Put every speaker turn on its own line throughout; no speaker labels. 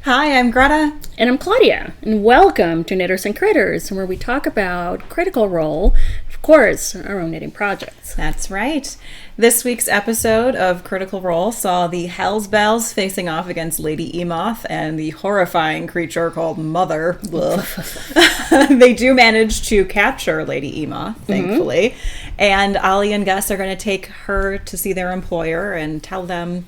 Hi, I'm Greta.
And I'm Claudia, and welcome to Knitters and Critters, where we talk about Critical Role, of course, our own knitting projects.
That's right. This week's episode of Critical Role saw the Hell's Bells facing off against Lady Emoth and the horrifying creature called Mother. They do manage to capture Lady Emoth, thankfully, and Ollie and Gus are going to take her to see their employer and tell them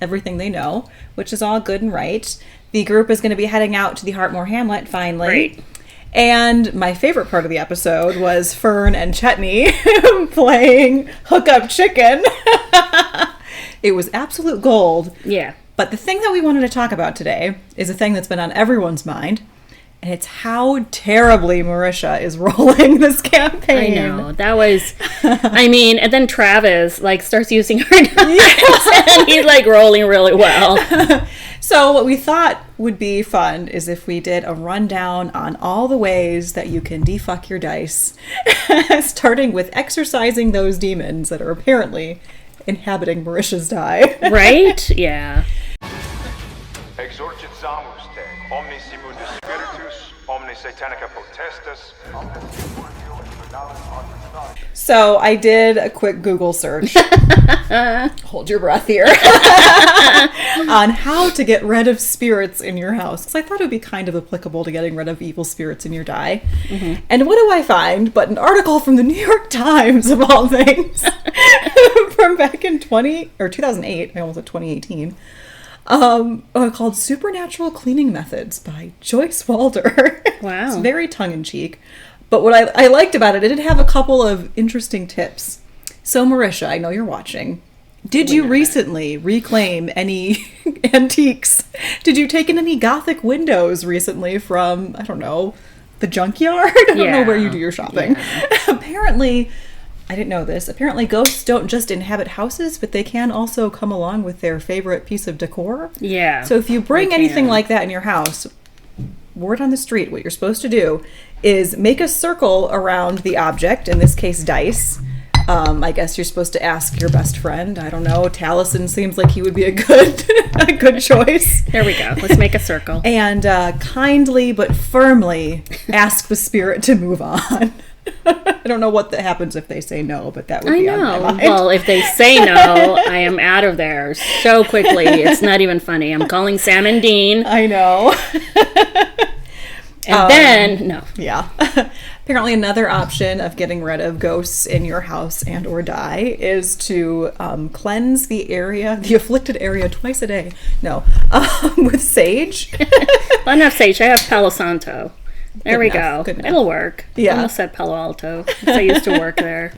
everything they know, which is all good and right. The group is going to be heading out to the Hartmoor Hamlet, finally.
Right.
And my favorite part of the episode was Fern and Chetney playing Hookup Chicken. It was absolute gold.
Yeah.
But the thing that we wanted to talk about today is a thing that's been on everyone's mind, and it's how terribly Marisha is rolling this campaign.
I know. That was, and then Travis, starts using her knives, and he's, rolling really well.
So what we thought would be fun is if we did a rundown on all the ways that you can defuck your dice, starting with exorcising those demons that are apparently inhabiting Marisha's die.
Right? Yeah.
Exorcit Samus te, omni simundus spiritus, omni satanica potestas,
So I did a quick Google search. Hold your breath here. On how to get rid of spirits in your house. Because I thought it would be kind of applicable to getting rid of evil spirits in your die. Mm-hmm. And what do I find but an article from the New York Times, of all things, from back in 2008, I almost said 2018, called Supernatural Cleaning Methods by Joyce Walder.
Wow.
It's very tongue-in-cheek. But what I liked about it, it did have a couple of interesting tips. So Marisha, I know you're watching. Did you recently reclaim any antiques? Did you take in any Gothic windows recently from, I don't know, the junkyard? I don't know where you do your shopping. Yeah. Apparently, I didn't know this, apparently ghosts don't just inhabit houses, but they can also come along with their favorite piece of decor. Yeah. So if you bring anything like that in your house, word on the street, what you're supposed to do is make a circle around the object, in this case dice. I guess you're supposed to ask your best friend. I don't know. Taliesin seems like he would be a good choice.
There we go. Let's make a circle.
And kindly but firmly ask the spirit to move on. I don't know what happens if they say no, but that would be on my mind.
Well, if they say no, I am out of there so quickly. It's not even funny. I'm calling Sam and Dean.
I know.
And then, no.
Yeah. Apparently another option of getting rid of ghosts in your house and or die is to cleanse the afflicted area twice a day. No. With sage.
Well, enough sage. I have Palo Santo. There we go. It'll work.
Yeah.
I almost said Palo Alto, because I used to work there.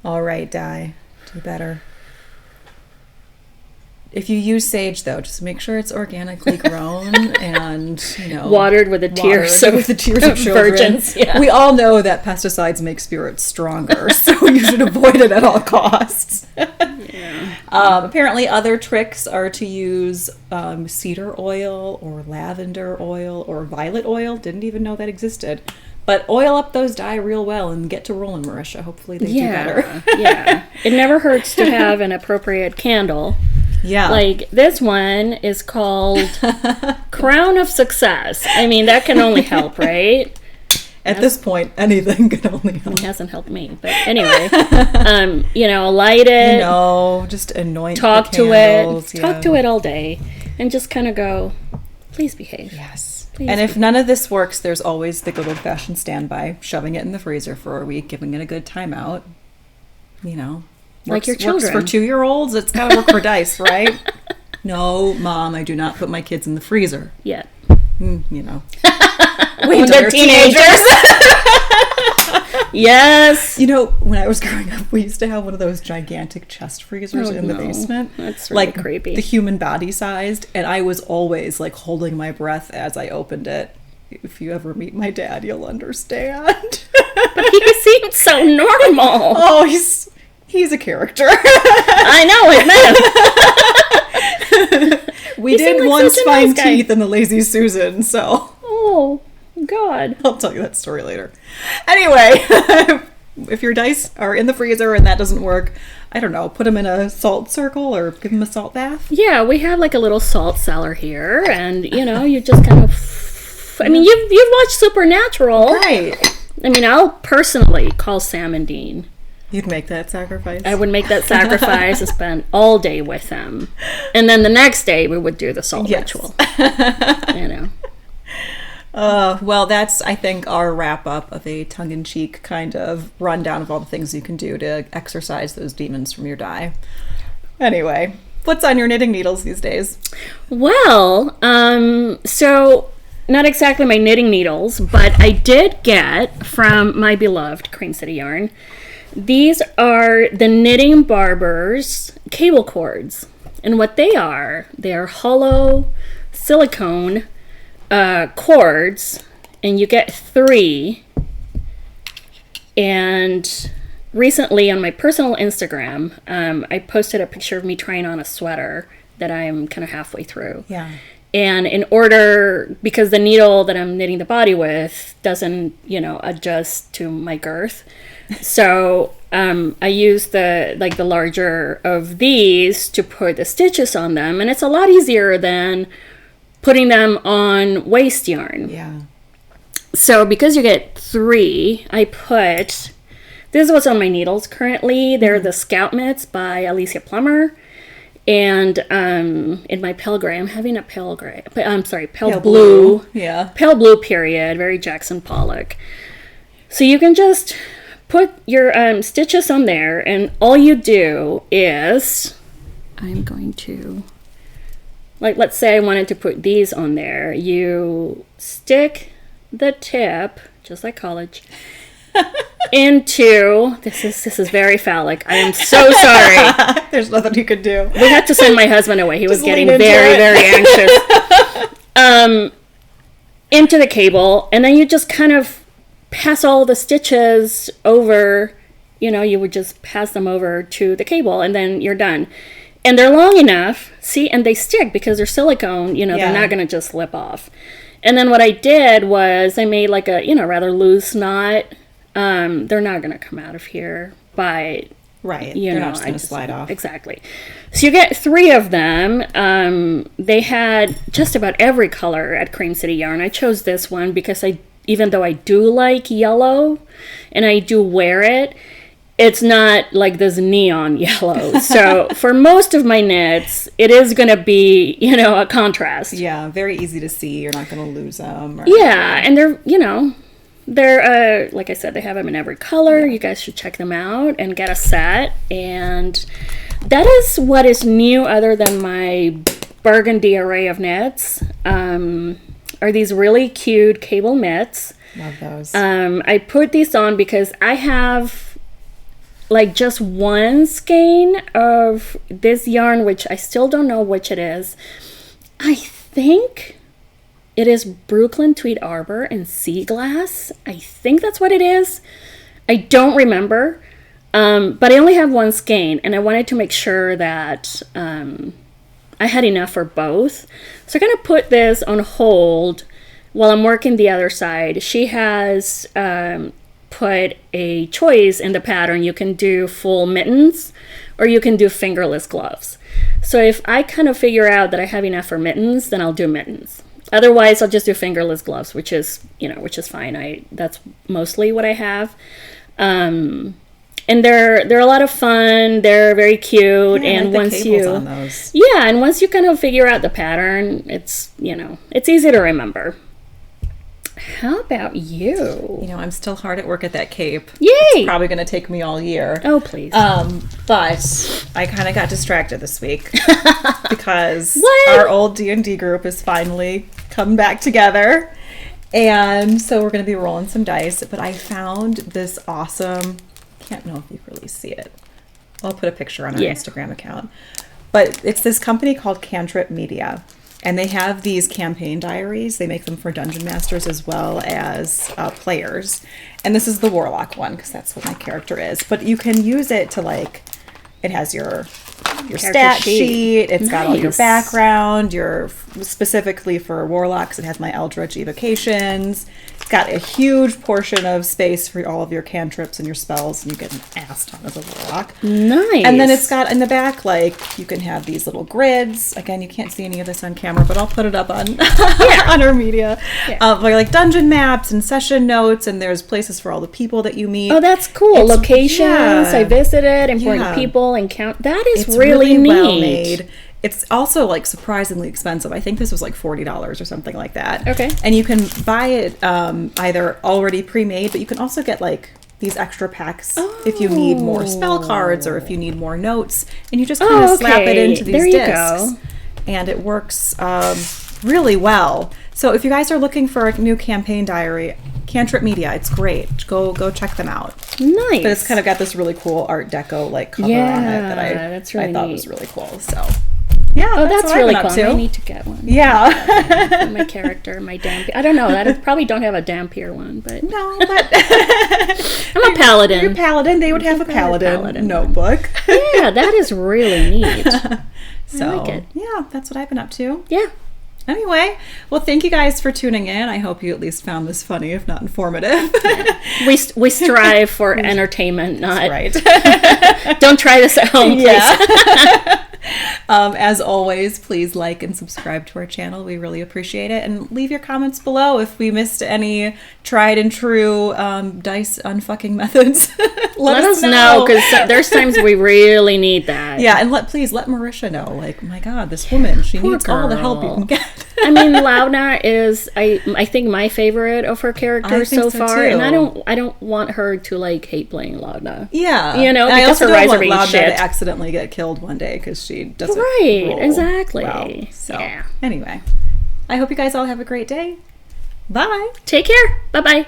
All right, Di. Do better. If you use sage, though, just make sure it's organically grown and,
watered with the tears of
children.
Virgins. Yeah.
We all know that pesticides make spirits stronger, so you should avoid it at all costs. Yeah. Apparently, other tricks are to use cedar oil or lavender oil or violet oil. Didn't even know that existed. But oil up those die real well and get to rolling, Marisha. Hopefully they do better.
Yeah. It never hurts to have an appropriate candle. Yeah. This one is called Crown of Success. That can only help, right?
At this point, anything can only help.
It hasn't helped me. But anyway, light it.
Just anoint
talk
the
candles.
To it.
Talk to it all day. And just kind of go, please behave.
Yes. Please and if none of this works, there's always the good old-fashioned standby, shoving it in the freezer for a week, giving it a good timeout.
Like your children.
Works for 2-year-olds. It's got to work for dice, right? No, Mom, I do not put my kids in the freezer.
Yet.
Wait
when they're teenagers. Yes.
When I was growing up, we used to have one of those gigantic chest freezers in the basement.
That's really creepy.
The human body sized, and I was always holding my breath as I opened it. If you ever meet my dad, you'll understand.
But he seemed so normal.
Oh, he's a character.
I know, I met him.
We did once find teeth in the Lazy Susan, so.
Oh, God.
I'll tell you that story later. Anyway, if your dice are in the freezer and that doesn't work, I don't know, put them in a salt circle or give them a salt bath.
Yeah, we have like a little salt cellar here, and you just kind of. I mean, you've watched Supernatural,
right?
I mean, I'll personally call Sam and Dean.
You'd make that sacrifice.
I would make that sacrifice and spend all day with them, and then the next day we would do the salt ritual.
Well, that's, I think, our wrap-up of a tongue-in-cheek kind of rundown of all the things you can do to exorcise those demons from your die. Anyway, what's on your knitting needles these days?
Well, so not exactly my knitting needles, but I did get from my beloved Cream City Yarn. These are the Knitting Barbers cable cords. And what they are hollow silicone cords, and you get 3. And recently on my personal Instagram, I posted a picture of me trying on a sweater that I'm kind of halfway through.
Yeah.
And in order, because the needle that I'm knitting the body with doesn't, adjust to my girth. So I use the larger of these to put the stitches on them. And it's a lot easier than putting them on waste yarn.
Yeah.
So because you get 3, this is what's on my needles currently. They're the Scout Mitts by Alicia Plummer. And in my pale gray, I'm having a pale blue.
Yeah.
Pale blue period, very Jackson Pollock. So you can just put your stitches on there, and all you do is, I'm going to, let's say I wanted to put these on there. You stick the tip, just like college, into, this is very phallic. I am so sorry.
There's nothing you could do.
We had to send my husband away. He was getting very, very anxious. Into the cable, and then you just kind of pass all the stitches over, you would just pass them over to the cable, and then you're done. And they're long enough, see, and they stick because they're silicone, they're not going to just slip off. And then what I did was I made like a, rather loose knot. They're not going to come out of here by...
Right, they're not just going to slide off.
Exactly. So you get 3 of them. They had just about every color at Cream City Yarn. I chose this one because even though I do like yellow and I do wear it, it's not like this neon yellow. So for most of my knits, it is going to be, a contrast.
Yeah, very easy to see. You're not going to lose them.
Yeah, and they're, like I said, they have them in every color. Yeah. You guys should check them out and get a set. And that is what is new other than my burgundy array of knits. Are these really cute cable mitts.
Love those.
I put these on because I have just one skein of this yarn, which I still don't know which it is. I think it is Brooklyn Tweed Arbor and Sea Glass. I think that's what it is. I don't remember. But I only have one skein, and I wanted to make sure that I had enough for both. So I'm going to put this on hold while I'm working the other side. She has put a choice in the pattern. You can do full mittens or you can do fingerless gloves. So if I kind of figure out that I have enough for mittens, then I'll do mittens. Otherwise, I'll just do fingerless gloves, which is fine. That's mostly what I have. And they're a lot of fun. They're very cute.
Yeah,
and
like the cables on those.
Yeah, and once you kind of figure out the pattern, it's easy to remember. How about you?
I'm still hard at work at that cape.
Yay!
It's probably going to take me all year.
Oh, please.
But I kind of got distracted this week because our old D&D group is finally come back together. And so we're going to be rolling some dice. But I found this awesome... Can't know if you can really see it. I'll put a picture on our Instagram account. But it's this company called Cantrip Media. And they have these campaign diaries. They make them for dungeon masters as well as players. And this is the warlock one because that's what my character is. But you can use it to it has your stat sheet. It's got all your background, your specifically for warlocks. It has my Eldritch evocations. It's got a huge portion of space for all of your cantrips and your spells, and you get an ass ton as a warlock.
Nice.
And then it's got in the back, like, you can have these little grids. Again, you can't see any of this on camera, but I'll put it up on on our media.
Yeah.
Like dungeon maps and session notes, and there's places for all the people that you meet.
Oh, that's cool.
It's-
Locations
yeah.
I visited, important
Yeah.
people, and count. That is
It's
really neat.
well made. It's also like surprisingly expensive. I think this was like $40 or something like that.
Okay.
And you can buy it either already pre-made, but you can also get like these extra packs if you need more spell cards or if you need more notes, and you just kind of slap it
okay.
into these
There you
discs,
go.
and it works really well. So if you guys are looking for a new campaign diary, Cantrip Media, it's great. Go check them out.
Nice.
But it's kind of got this really cool Art Deco like cover on it that
that's really
I thought
neat.
was really cool. So yeah,
Oh, that's
what I've
really
been
cool.
up to.
I need to get one.
Yeah.
For my character, my damp. I don't know. I probably don't have a Dampier one, but
No, but
I'm a paladin.
you're paladin. They would have a paladin notebook.
Yeah, that is really neat.
So
like it.
yeah, that's what I've been up to.
Yeah.
Anyway, well, thank you guys for tuning in. I hope you at least found this funny, if not informative.
We strive for entertainment, not
Right.
Don't try this at home, please.
Yeah. As always, please like and subscribe to our channel. We really appreciate it. And leave your comments below if we missed any tried and true dice unfucking methods. Let us know,
because there's times we really need that.
Yeah, and please let Marisha know. Like, my God, this woman, she needs all the help you
girl.
can get.
I mean, Laudna is I think my favorite of her characters
think
so
so,
far,
too.
and I don't want her to like hate playing Laudna.
Yeah.
You know,
And I
because
also
her
don't
eyes are
want
being
Laudna
shit.
to accidentally get killed one day because she doesn't
Right,
roll
exactly.
well. So
Yeah.
anyway, I hope you guys all have a great day. Bye.
Take care. Bye bye.